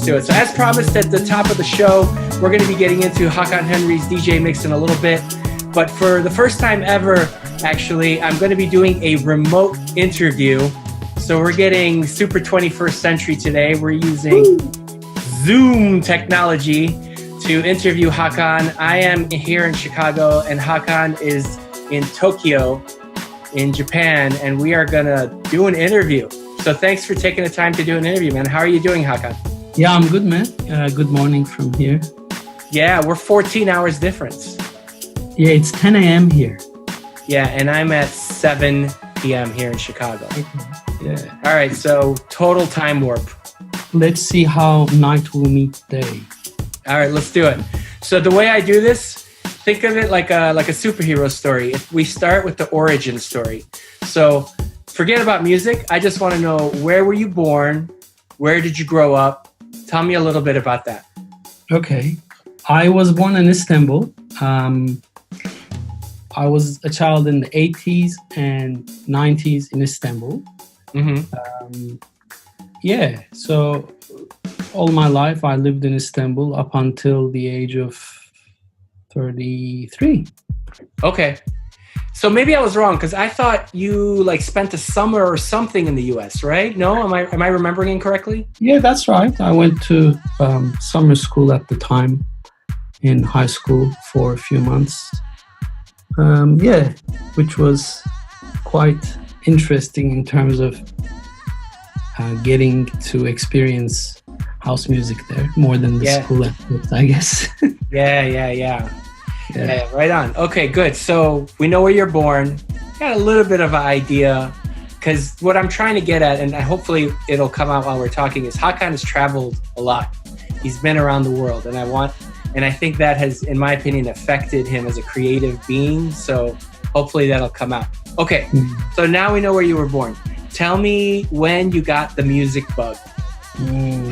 let's do it. So as promised at the top of the show, we're going to be getting into Hakan Henry's DJ mix in a little bit. But for the first time ever, actually, I'm going to be doing a remote interview. So we're getting super 21st century today. We're using Zoom technology to interview Hakan. I am here in Chicago and Hakan is in Tokyo in Japan, and we are going to do an interview. So thanks for taking the time to do an interview, man. How are you doing, Hakan? Yeah, I'm good, man. Good morning from here. Yeah, we're 14 hours difference. Yeah, it's 10 a.m. here. Yeah, and I'm at 7 p.m. here in Chicago. Yeah. All right, so total time warp. Let's see how night will meet day. All right, let's do it. So the way I do this, think of it like a superhero story. If we start with the origin story. So forget about music. I just want to know, where were you born? Where did you grow up? Tell me a little bit about that. Okay. I was born in Istanbul. I was a child in the 80s and 90s in Istanbul. Mm-hmm. Yeah, so all my life I lived in Istanbul up until the age of 33. Okay. So maybe I was wrong because I thought you spent a summer or something in the US, right? No, am I remembering incorrectly? Yeah, that's right. I went to summer school at the time in high school for a few months. Which was quite interesting in terms of getting to experience house music there more than the school aspect, I guess. Yeah, right on. Okay, good. So we know where you're born. Got a little bit of an idea, because what I'm trying to get at, and hopefully it'll come out while we're talking, is Hakan has traveled a lot. He's been around the world, and I think that has, in my opinion, affected him as a creative being. So hopefully that'll come out. Okay, So now we know where you were born. Tell me when you got the music bug.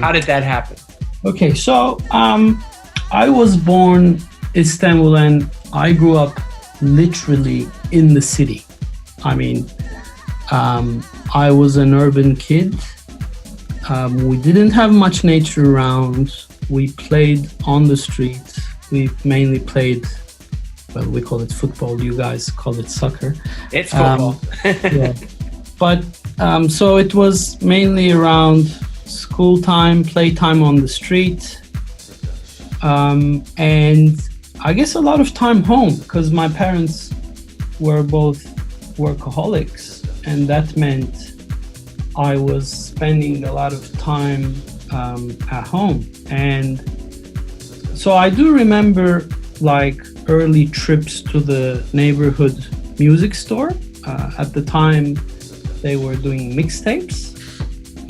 How did that happen? Okay, so I was born Istanbul and I grew up literally in the city. I mean, I was an urban kid. We didn't have much nature around. We played on the street. We mainly played, well, we call it football. You guys call it soccer. It's football. Yeah. But so it was mainly around school time, playtime on the street. And I guess a lot of time home, because my parents were both workaholics, and that meant I was spending a lot of time at home. And so I do remember early trips to the neighborhood music store. At the time they were doing mixtapes.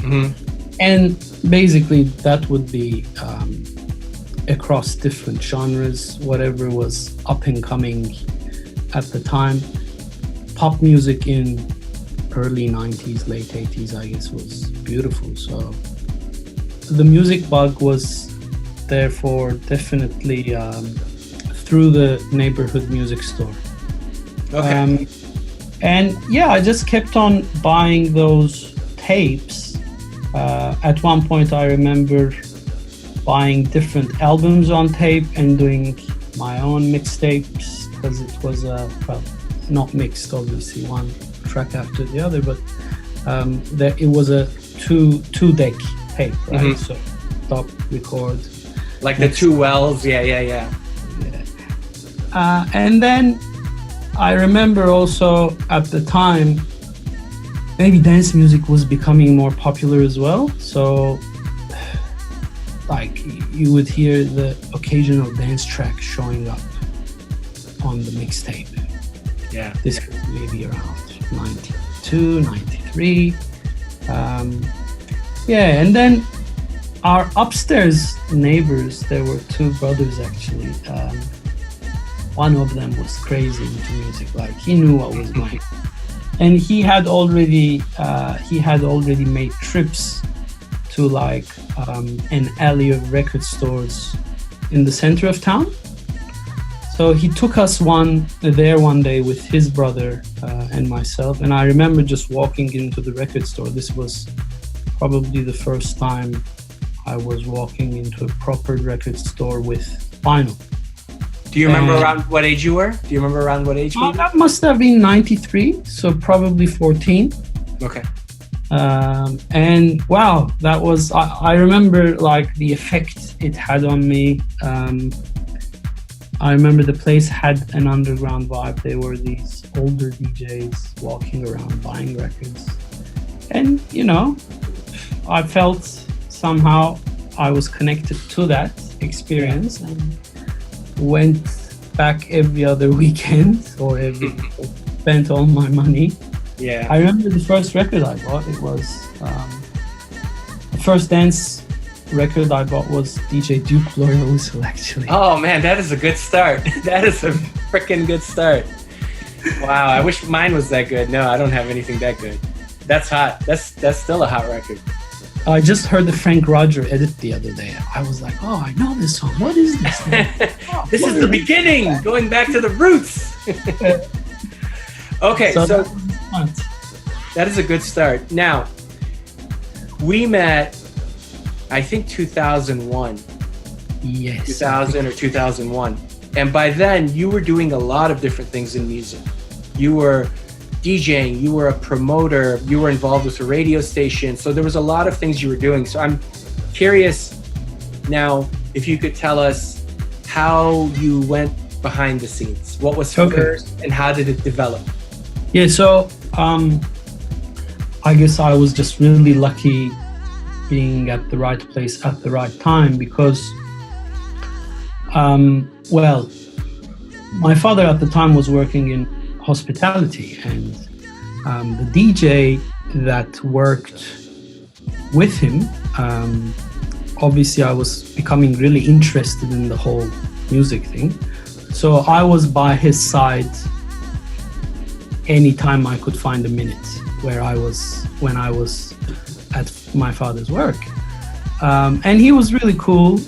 Mm-hmm. And basically that would be across different genres, whatever was up and coming at the time. Pop music in early 90s, late 80s, I guess, was beautiful. So the music bug was therefore definitely through the neighborhood music store. Okay. And yeah, I just kept on buying those tapes. At one point I remember buying different albums on tape and doing my own mixtapes, because it was not mixed, obviously, one track after the other, but it was a two deck tape, right? Mm-hmm. So stop, record, the two wells. Yeah. And then I remember also at the time maybe dance music was becoming more popular as well, so you would hear the occasional dance track showing up on the mixtape. Yeah. This was maybe around 92, 93. And then our upstairs neighbors, there were two brothers actually. One of them was crazy into music, he knew what was going on. And he had already made trips to an alley of record stores in the center of town. So he took us there one day with his brother and myself. And I remember just walking into the record store. This was probably the first time I was walking into a proper record store with vinyl. Do you remember around what age you were? Do you remember around what age? That must have been 93, so probably 14. Okay. And wow, that was, I remember like the effect it had on me. I remember the place had an underground vibe. There were these older DJs walking around buying records. And, you know, I felt somehow I was connected to that experience and went back every other weekend or spent all my money. Yeah. I remember the first record I bought, it was the first dance record I bought was DJ Duke Loyal Whistle, actually. Oh man, that is a good start. That is a freaking good start. Wow, I wish mine was that good. No, I don't have anything that good. That's hot. That's still a hot record. I just heard the Frank Roger edit the other day. I was like, oh, I know this song. What is this? This is the beginning, going back to the roots. Okay, so that is a good start. Now, we met, I think 2001. Yes. 2000 or 2001. And by then, you were doing a lot of different things in music. You were DJing, you were a promoter, you were involved with a radio station. So there was a lot of things you were doing. So I'm curious now if you could tell us how you went behind the scenes. What was first and how did it develop? Yeah, so I guess I was just really lucky being at the right place at the right time because, well, my father at the time was working in hospitality, and the DJ that worked with him, obviously I was becoming really interested in the whole music thing. So I was by his side anytime I could find a minute when I was at my father's work. And he was really cool.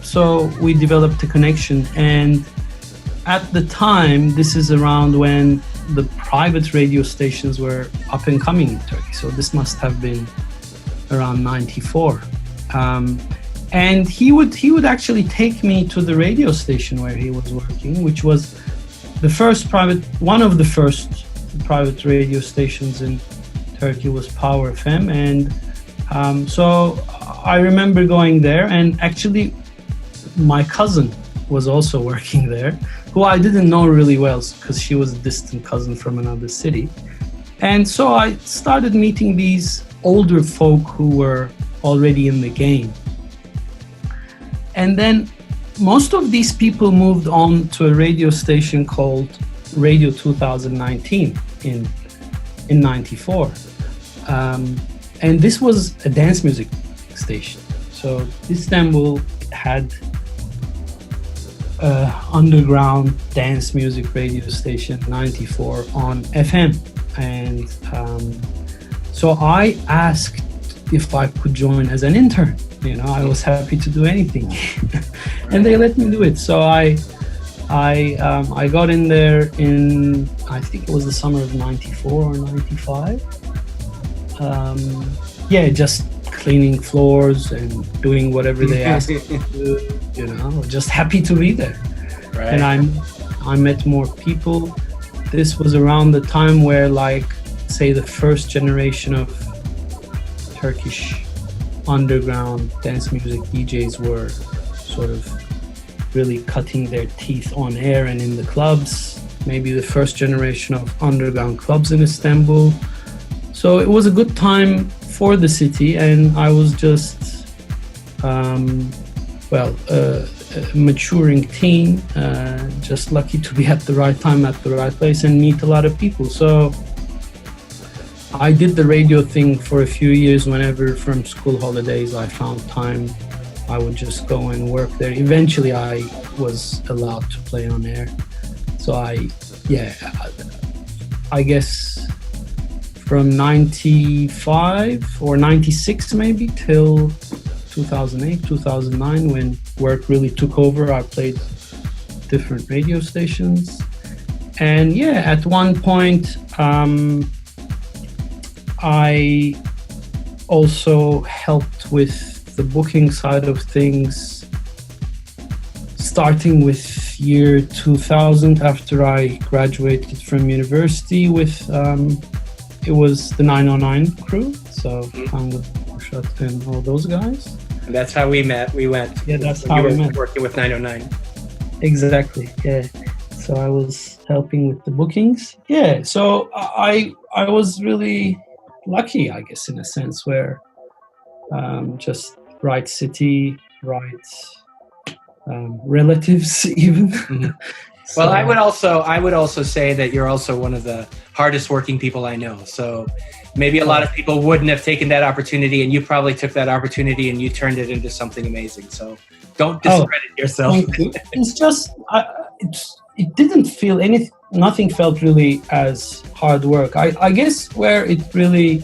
So we developed a connection, and at the time, this is around when the private radio stations were up and coming in Turkey. So this must have been around 94. And he would actually take me to the radio station where he was working, which was one of the first private radio stations in Turkey was Power FM. And so I remember going there, and actually my cousin was also working there, who I didn't know really well because she was a distant cousin from another city. And so I started meeting these older folk who were already in the game. And then most of these people moved on to a radio station called Radio 2019 in 94. And this was a dance music station. So Istanbul had underground dance music radio station 94 on FM. And so I asked if I could join as an intern. You know, I was happy to do anything. And they let me do it. So I got in there in, I think it was the summer of 94 or 95. Yeah, just cleaning floors and doing whatever they asked me to do, you know, just happy to be there. Right. And I met more people. This was around the time where, like, say the first generation of Turkish underground dance music DJs were sort of really cutting their teeth on air and in the clubs. Maybe the first generation of underground clubs in Istanbul. So it was a good time for the city, and I was just, a maturing teen, just lucky to be at the right time, at the right place, and meet a lot of people. So I did the radio thing for a few years. Whenever from school holidays I found time, I would just go and work there. Eventually I was allowed to play on air. So I guess from 95 or 96 maybe till 2008, 2009, when work really took over, I played different radio stations. And yeah, at one point, I also helped with with the booking side of things, starting with year 2000 after I graduated from university with, it was the 909 crew. So I'm with Shut and all those guys. And that's how we met. We went. Yeah, that's how we met. Working with 909. Exactly. Yeah. So I was helping with the bookings. Yeah. So I was really lucky, I guess, in a sense, where just right city, right relatives, even. Mm-hmm. So, well, I would also say that you're also one of the hardest working people I know. So maybe a lot of people wouldn't have taken that opportunity, and you probably took that opportunity and you turned it into something amazing. So don't discredit yourself. It's just it didn't feel nothing felt really as hard work. I guess where it really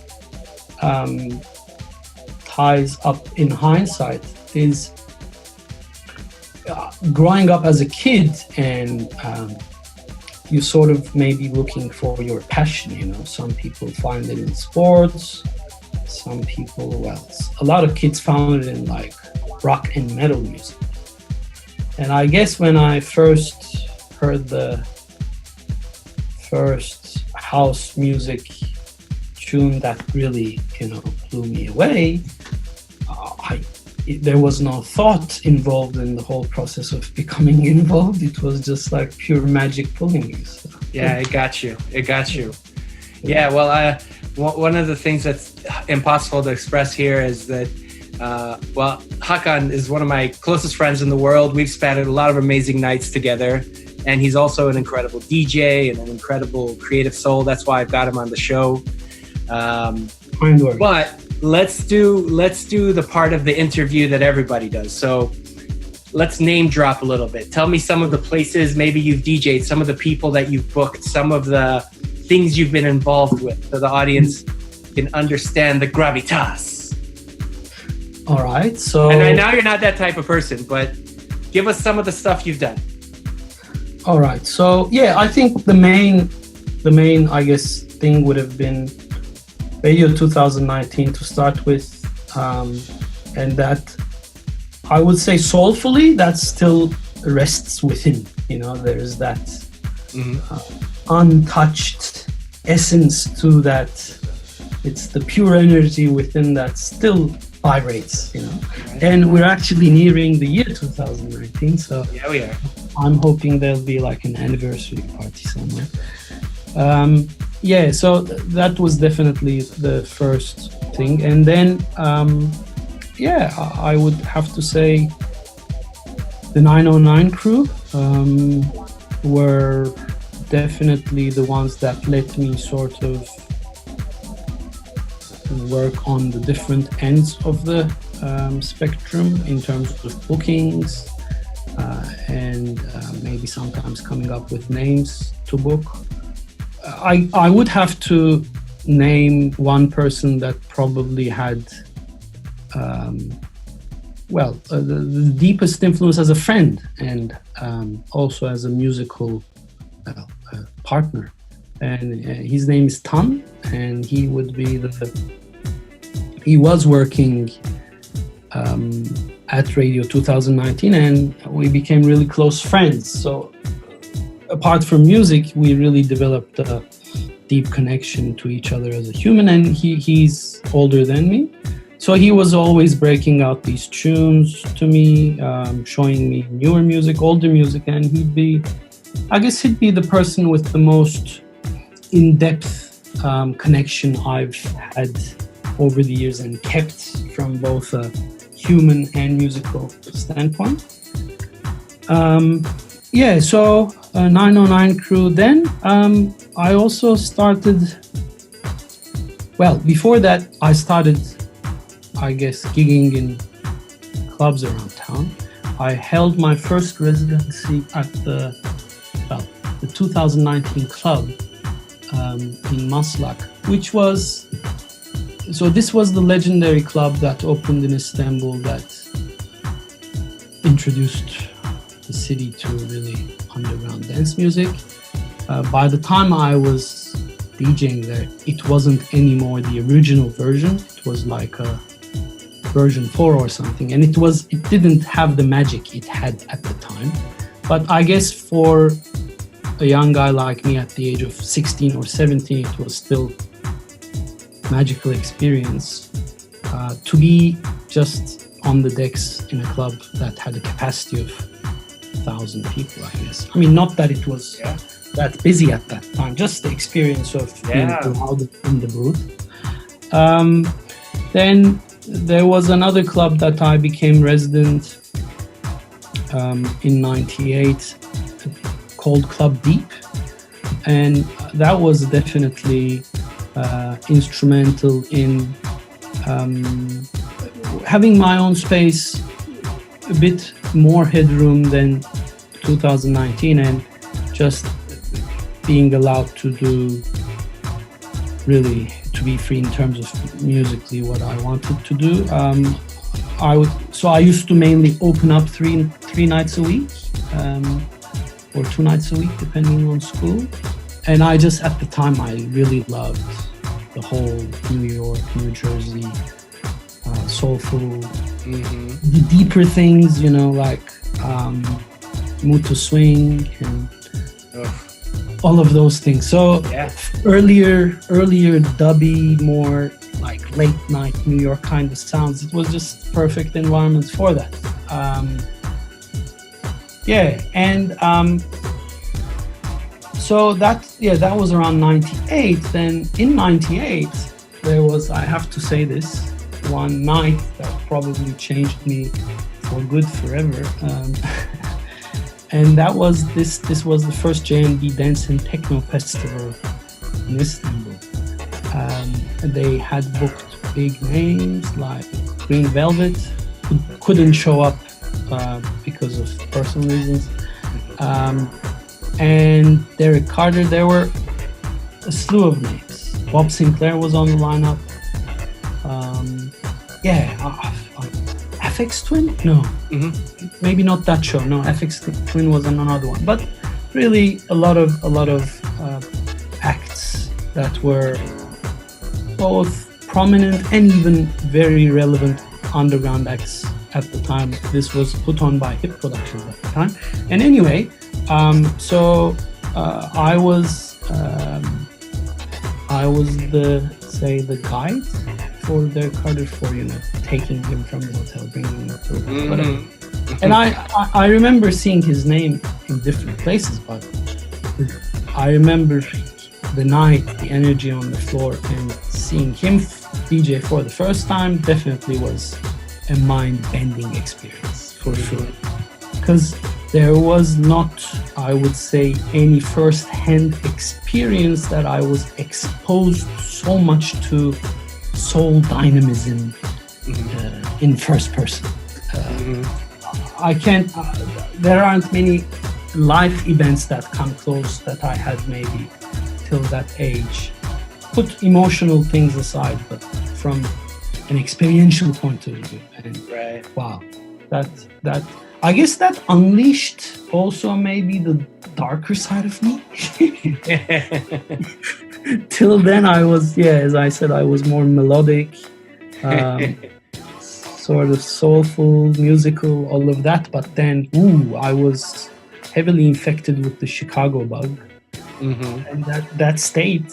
ties up in hindsight is growing up as a kid, and you sort of maybe looking for your passion, you know. Some people find it in sports, some people, well, a lot of kids found it in like rock and metal music. And I guess when I first heard the first house music tune that really, you know, blew me away, there was no thought involved in the whole process of becoming involved. It was just like pure magic pulling me. So. Yeah, it got you. Yeah, well, one of the things that's impossible to express here is that, well, Hakan is one of my closest friends in the world. We've spent a lot of amazing nights together, and he's also an incredible DJ and an incredible creative soul. That's why I've got him on the show. But let's do the part of the interview that everybody does. So let's name drop a little bit. Tell me some of the places maybe you've DJ'd, some of the people that you've booked, some of the things you've been involved with, so the audience can understand the gravitas. All right. So, and I know you're not that type of person, but give us some of the stuff you've done. All right. So yeah, I think the main, I guess, thing would have been Radio 2019 to start with, and that I would say soulfully that still rests within, you know, there's that untouched essence to that. It's the pure energy within that still vibrates, you know. Right. And we're actually nearing the year 2019, so yeah, we are. I'm hoping there'll be like an anniversary party somewhere. Yeah, so that was definitely the first thing. And then, yeah, I would have to say the 909 crew were definitely the ones that let me sort of work on the different ends of the spectrum in terms of bookings and maybe sometimes coming up with names to book. I would have to name one person that probably had, the deepest influence as a friend and also as a musical partner. And his name is Tan, and he would be he was working at Radio 2019, and we became really close friends. So apart from music, we really developed a deep connection to each other as a human, and he's older than me. So he was always breaking out these tunes to me, showing me newer music, older music, and he'd be the person with the most in-depth connection I've had over the years and kept from both a human and musical standpoint. Yeah, so 909 crew. Then I also started, before that I started, I guess, gigging in clubs around town. I held my first residency at the 2019 club in Maslak, which was, this was the legendary club that opened in Istanbul that introduced the city to really underground dance music. By the time I was DJing there, it wasn't anymore the original version. It was like a version 4 or something, and it didn't have the magic it had at the time. But I guess for a young guy like me at the age of 16 or 17, it was still magical experience to be just on the decks in a club that had a capacity of 1,000 people, I guess. I mean, not that it was that busy at that time, just the experience of being loud in the booth. Then there was another club that I became resident in 98 called Club Deep, and that was definitely instrumental in having my own space, a bit more headroom than 2019, and just being allowed to do really, to be free in terms of musically what I wanted to do. I used to mainly open up three nights a week, or 2 nights a week depending on school. And I just, at the time, I really loved the whole New York, New Jersey, soulful, the deeper things, you know, like mood to swing and all of those things. So earlier dubby, more like late night New York kind of sounds. It was just perfect environment for that. So that was around 98. Then in 98, there was, I have to say this, one night that probably changed me for good forever. And that was this was the first J&B Dance and Techno Festival in Istanbul. They had booked big names like Green Velvet, who couldn't show up because of personal reasons. And Derek Carter. There were a slew of names. Bob Sinclair was on the lineup. FX Twin? No, maybe not that show. No, FX Twin was on another one. But really, a lot of acts that were both prominent and even very relevant underground acts at the time. This was put on by Hip Productions at the time. And anyway, I was the guide for their Carter for, you know, taking him from the hotel, bringing him to whatever. And I remember seeing his name in different places, but I remember the night, the energy on the floor, and seeing him DJ for the first time definitely was a mind-bending experience for sure. Because there was not, I would say, any first-hand experience that I was exposed so much to soul dynamism in first person. I can't, there aren't many live events that come close that I had maybe till that age. Put emotional things aside, but from an experiential point of view. And wow, that I guess that unleashed also maybe the darker side of me. Till then I was, as I said, I was more melodic, sort of soulful, musical, all of that. But then, I was heavily infected with the Chicago bug. And that stayed,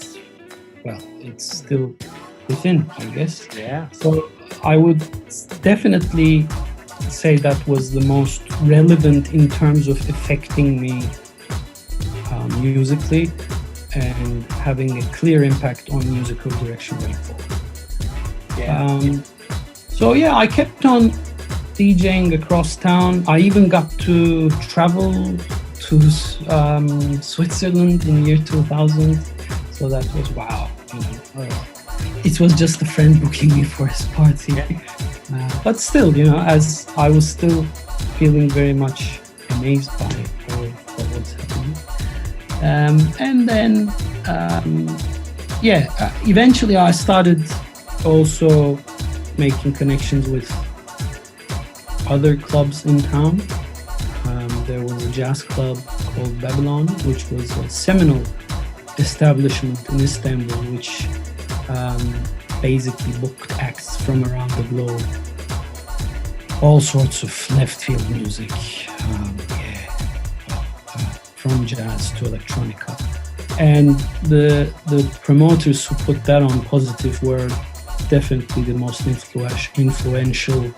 well, it's still within, I guess. Yeah. So I would definitely say that was the most relevant in terms of affecting me musically and having a clear impact on musical direction going forward. I kept on DJing across town. I even got to travel to Switzerland in year 2000. So that was wow. It was just a friend booking me for his party. But still, as I was still feeling very much amazed by what's happening. And then, eventually I started also making connections with other clubs in town. There was a jazz club called Babylon, which was a seminal establishment in Istanbul, which basically booked acts from around the globe all sorts of left field music, from jazz to electronica. And the promoters who put that on Positive were definitely the most influential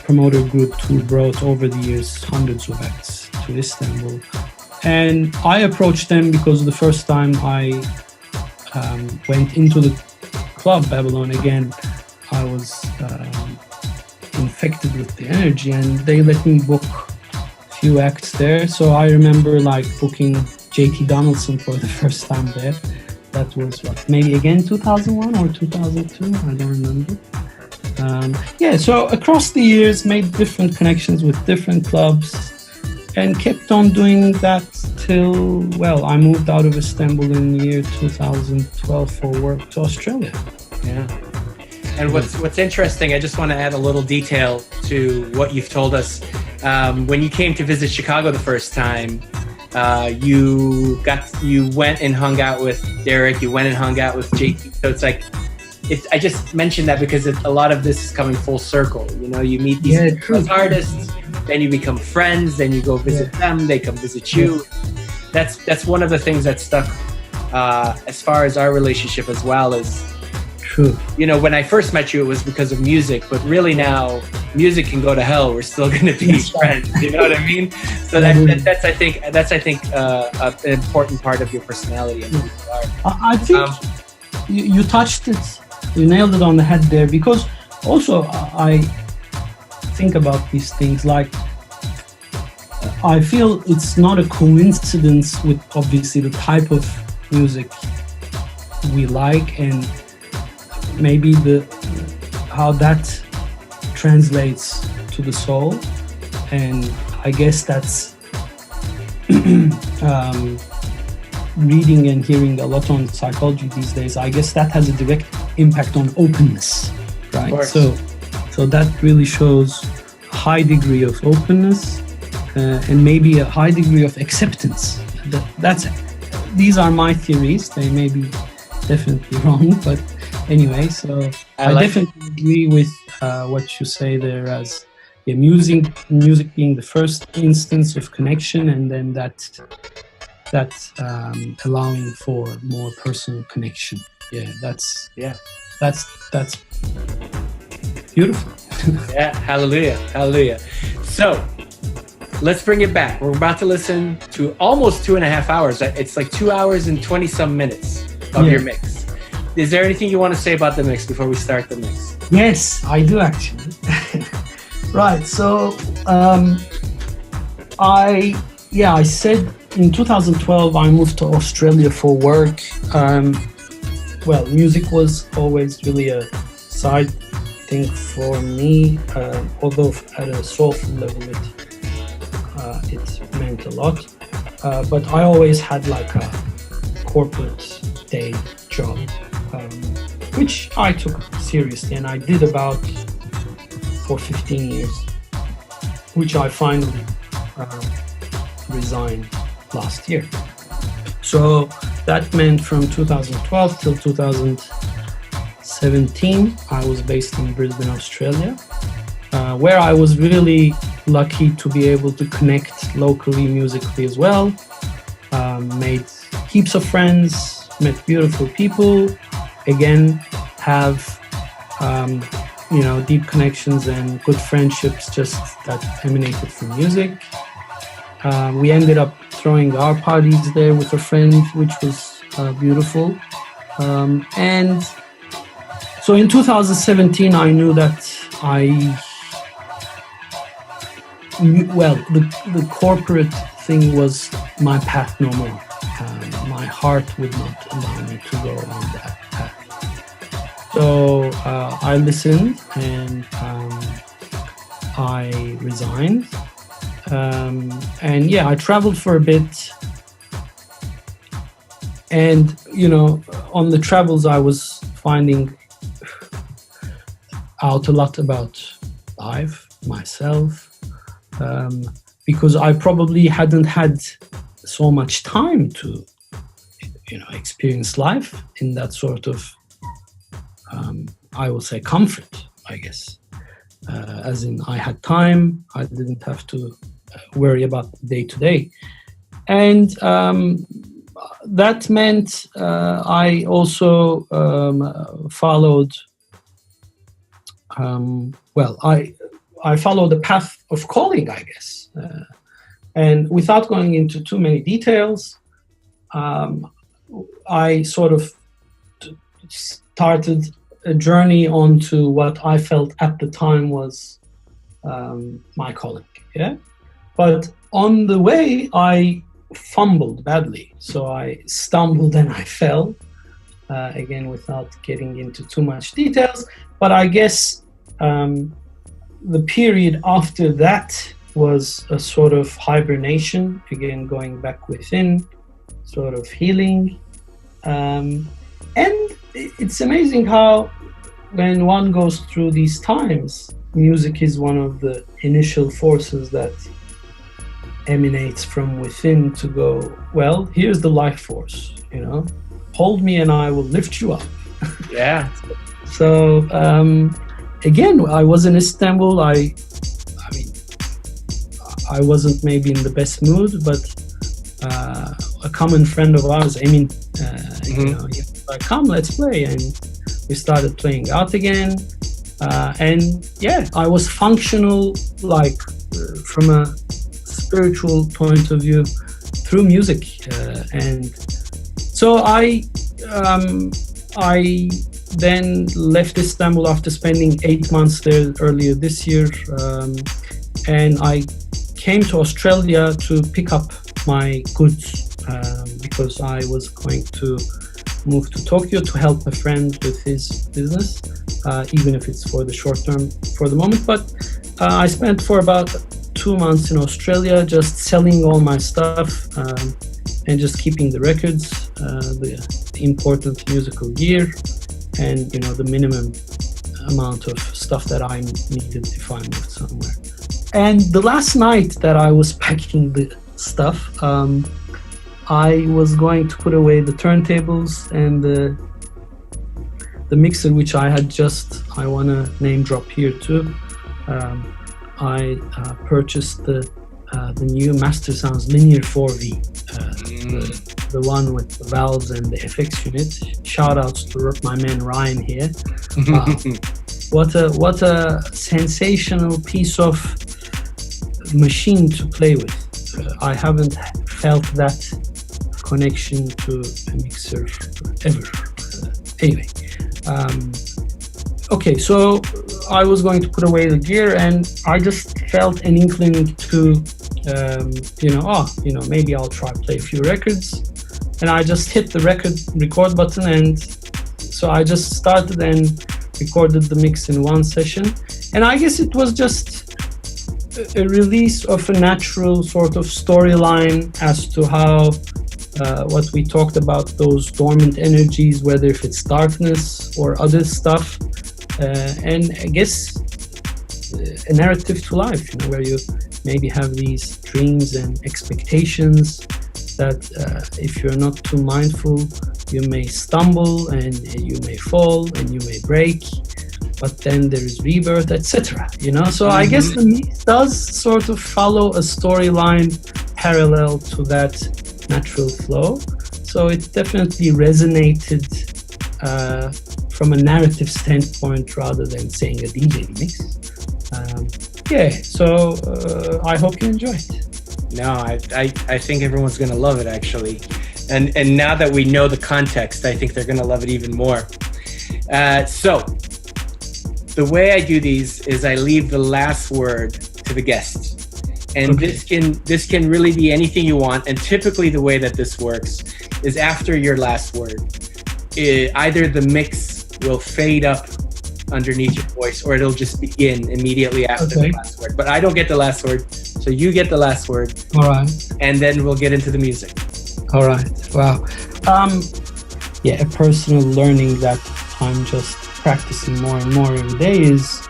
promoter group who brought over the years hundreds of acts to Istanbul. And I approached them because the first time I went into the club Babylon again, I was infected with the energy, and they let me book a few acts there. So I remember like booking JT Donaldson for the first time there. That was maybe again 2001 or 2002, I don't remember. So across the years made different connections with different clubs and kept on doing that till, I moved out of Istanbul in the year 2012 for work to Australia. Yeah. And what's interesting, I just want to add a little detail to what you've told us. When you came to visit Chicago the first time, you went and hung out with Derek, you went and hung out with JT. So it's like, I just mentioned that because a lot of this is coming full circle. You know, you meet these artists, then you become friends, then you go visit them, they come visit you. That's one of the things that stuck as far as our relationship as well as, true. You know, when I first met you, it was because of music, but really now music can go to hell. We're still going to be friends. You know what I mean? So that's I think an important part of your personality and who you are. I think you touched it. You nailed it on the head there, because also I think about these things like I feel it's not a coincidence with obviously the type of music we like and maybe how that translates to the soul. And I guess that's reading and hearing a lot on psychology these days. I guess that has a direct impact on openness, right? So that really shows a high degree of openness and maybe a high degree of acceptance. These are my theories. They may be definitely wrong, but anyway, so I definitely agree with what you say there as music being the first instance of connection, and then that allowing for more personal connection. That's beautiful. Yeah, hallelujah. So let's bring it back. We're about to listen to almost 2.5 hours. It's like 2 hours and 20 some minutes of your mix. Is there anything you want to say about the mix before we start the mix? Yes, I do actually. Right, so I said in 2012 I moved to Australia for work. Music was always really a side thing for me, although at a soulful level it meant a lot. But I always had like a corporate day job, which I took seriously, and I did about for 15 years, which I finally resigned last year. So that meant from 2012 till 2017, I was based in Brisbane, Australia, where I was really lucky to be able to connect locally, musically as well. Made heaps of friends, met beautiful people, again, have deep connections and good friendships just that emanated from music. We ended up throwing our parties there with a friend, which was beautiful. And so in 2017, I knew that the corporate thing was my path no more. My heart would not allow me to go on that path. So I listened and I resigned. I traveled for a bit. And, on the travels, I was finding out a lot about life, myself, because I probably hadn't had so much time to, experience life in that sort of, I will say, comfort, I guess. as in I had time. I didn't have to worry about the day-to-day. And that meant I also followed, I followed the path of calling, I guess. And without going into too many details, I sort of started a journey onto what I felt at the time was my calling. Yeah, but on the way I fumbled badly, so I stumbled and I fell. Again, without getting into too much details, but I guess the period after that was a sort of hibernation, again going back within, sort of healing. And it's amazing how when one goes through these times, music is one of the initial forces that emanates from within to go, well, here's the life force, you know, hold me and I will lift you up. Yeah. So again, I was in Istanbul. I mean, I wasn't maybe in the best mood, but a common friend of ours, I mean, you know, he was like, come, let's play. And we started playing out again. And yeah, I was functional, like from a spiritual point of view, through music. And so I then left Istanbul after spending 8 months there earlier this year. And I came to Australia to pick up my goods because I was going to move to Tokyo to help a friend with his business, even if it's for the short term for the moment. But I spent for about 2 months in Australia just selling all my stuff and just keeping the records, the important musical gear, and you know, the minimum amount of stuff that I needed if I moved somewhere. And the last night that I was packing the stuff, I was going to put away the turntables and the mixer, which I had just, I want to name drop here too. I purchased the new Master Sounds Linear 4V, the one with the valves and the FX unit. Shout outs to my man Ryan here. What a sensational piece of machine to play with. I haven't felt that connection to a mixer ever. Anyway, okay, so I was going to put away the gear, and I just felt an inkling to, maybe I'll try play a few records. And I just hit the record button, and so I just started and recorded the mix in one session. And I guess it was just a release of a natural sort of storyline as to how what we talked about, those dormant energies, whether if it's darkness or other stuff, and I guess a narrative to life, you know, where you maybe have these dreams and expectations that if you're not too mindful, you may stumble and you may fall and you may break, but then there is rebirth, etc. You know, so I guess the mix does sort of follow a storyline parallel to that natural flow. So it definitely resonated from a narrative standpoint rather than saying a DJ mix. So I hope you enjoy it. No, I think everyone's going to love it, actually. And now that we know the context, I think they're going to love it even more. So the way I do these is I leave the last word to the guest. And okay. This can really be anything you want. And typically the way that this works is after your last word, either the mix will fade up underneath your voice, or it'll just begin immediately after the last word. But I don't get the last word, so you get the last word. All right. And then we'll get into the music. All right. Wow. A personal learning that I'm just practicing more and more every day is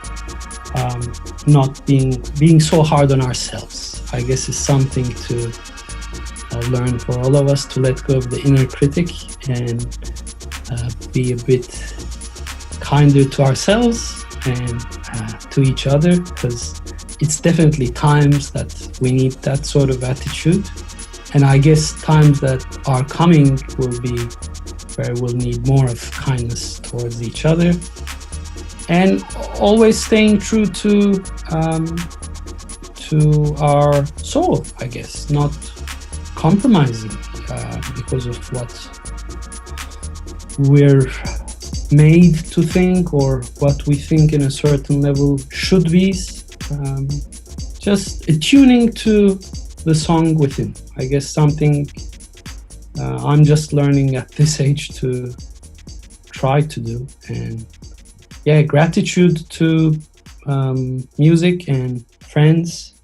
not being so hard on ourselves. I guess is something to learn for all of us, to let go of the inner critic and be a bit kinder to ourselves and to each other, because it's definitely times that we need that sort of attitude. And I guess times that are coming will be where we'll need more of kindness towards each other, and always staying true to our soul, I guess, not compromising because of what we're made to think or what we think in a certain level should be. Just attuning to the song within. I guess something I'm just learning at this age to try to do. And yeah, gratitude to music and friends,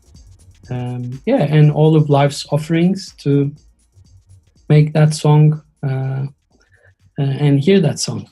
and all of life's offerings to make that song and hear that song.